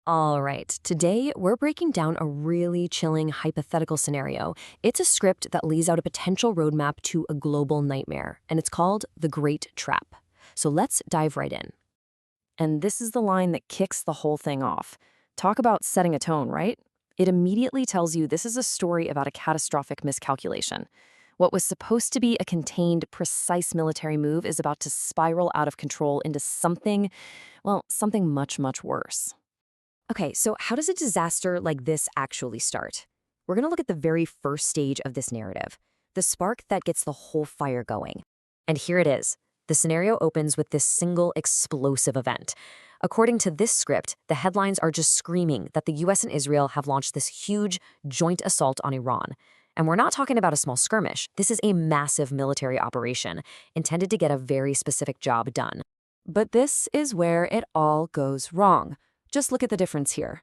All right, today we're breaking down a really chilling hypothetical scenario. It's a script that lays out a potential roadmap to a global nightmare, and it's called The Great Trap. So let's dive right in. And this is the line that kicks the whole thing off. Talk about setting a tone, right? It immediately tells you this is a story about a catastrophic miscalculation. What was supposed to be a contained, precise military move is about to spiral out of control into something, well, something much, much worse. Okay, so how does a disaster like this actually start? We're going to look at the very first stage of this narrative, the spark that gets the whole fire going. And here it is. The scenario opens with this single explosive event. According to this script, the headlines are just screaming that the US and Israel have launched this huge joint assault on Iran. And we're not talking about a small skirmish. This is a massive military operation intended to get a very specific job done. But this is where it all goes wrong. Just look at the difference here.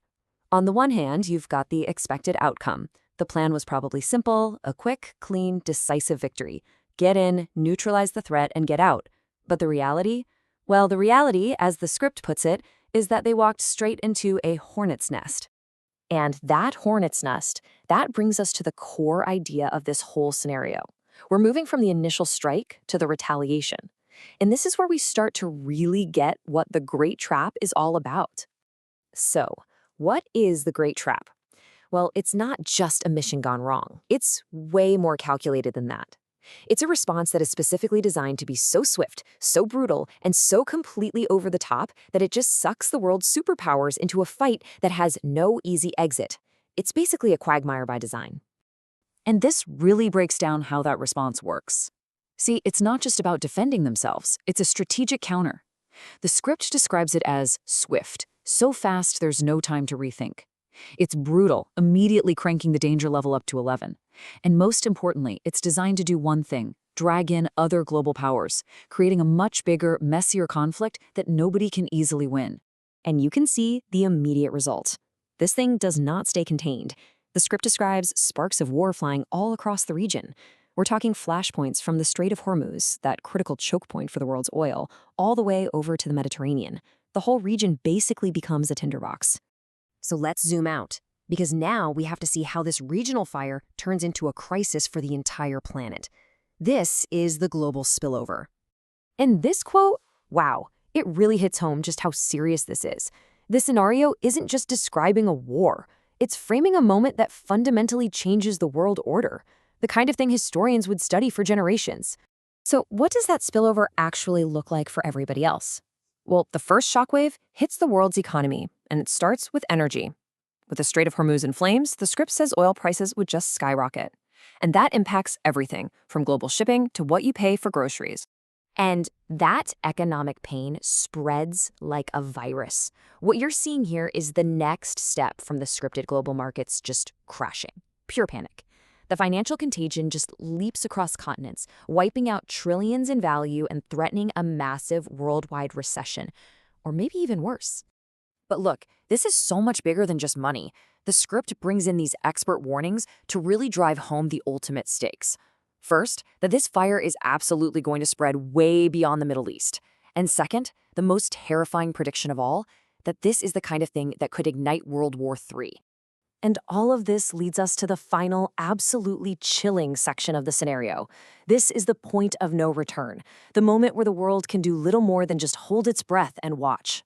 On the one hand, you've got the expected outcome. The plan was probably simple, a quick, clean, decisive victory. Get in, neutralize the threat, and get out. But the reality? Well, the reality, as the script puts it, is that they walked straight into a hornet's nest. And that hornet's nest, that brings us to the core idea of this whole scenario. We're moving from the initial strike to the retaliation. And this is where we start to really get what the Great Trap is all about. So, what is the Great Trap? Well, it's not just a mission gone wrong. It's way more calculated than that. It's a response that is specifically designed to be so swift, so brutal, and so completely over the top that it just sucks the world's superpowers into a fight that has no easy exit. It's basically a quagmire by design. And this really breaks down how that response works. See, it's not just about defending themselves. It's a strategic counter. The script describes it as swift, so fast there's no time to rethink. It's brutal, immediately cranking the danger level up to 11. And most importantly, it's designed to do one thing: drag in other global powers, creating a much bigger, messier conflict that nobody can easily win. And you can see the immediate result. This thing does not stay contained. The script describes sparks of war flying all across the region. We're talking flashpoints from the Strait of Hormuz, that critical choke point for the world's oil, all the way over to the Mediterranean. The whole region basically becomes a tinderbox. So let's zoom out, because now we have to see how this regional fire turns into a crisis for the entire planet. This is the global spillover. And this quote, wow, it really hits home just how serious this is. This scenario isn't just describing a war. It's framing a moment that fundamentally changes the world order, the kind of thing historians would study for generations. So what does that spillover actually look like for everybody else? Well, the first shockwave hits the world's economy, and it starts with energy. With the Strait of Hormuz in flames, the script says oil prices would just skyrocket. And that impacts everything, from global shipping to what you pay for groceries. And that economic pain spreads like a virus. What you're seeing here is the next step from the scripted global markets just crashing. Pure panic. The financial contagion just leaps across continents, wiping out trillions in value and threatening a massive worldwide recession, or maybe even worse. But look, this is so much bigger than just money. The script brings in these expert warnings to really drive home the ultimate stakes. First, that this fire is absolutely going to spread way beyond the Middle East. And second, the most terrifying prediction of all, that this is the kind of thing that could ignite World War III. And all of this leads us to the final, absolutely chilling section of the scenario. This is the point of no return, the moment where the world can do little more than just hold its breath and watch.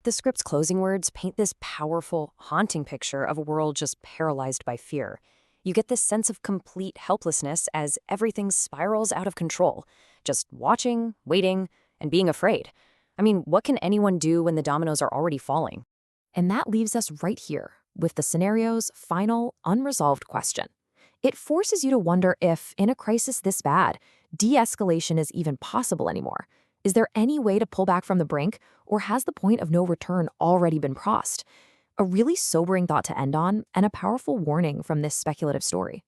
The script's closing words paint this powerful, haunting picture of a world just paralyzed by fear. You get this sense of complete helplessness as everything spirals out of control, just watching, waiting, and being afraid. I mean, what can anyone do when the dominoes are already falling? And that leaves us right here with the scenario's final, unresolved question. It forces you to wonder if, in a crisis this bad, de-escalation is even possible anymore. Is there any way to pull back from the brink, or has the point of no return already been crossed? A really sobering thought to end on, and a powerful warning from this speculative story.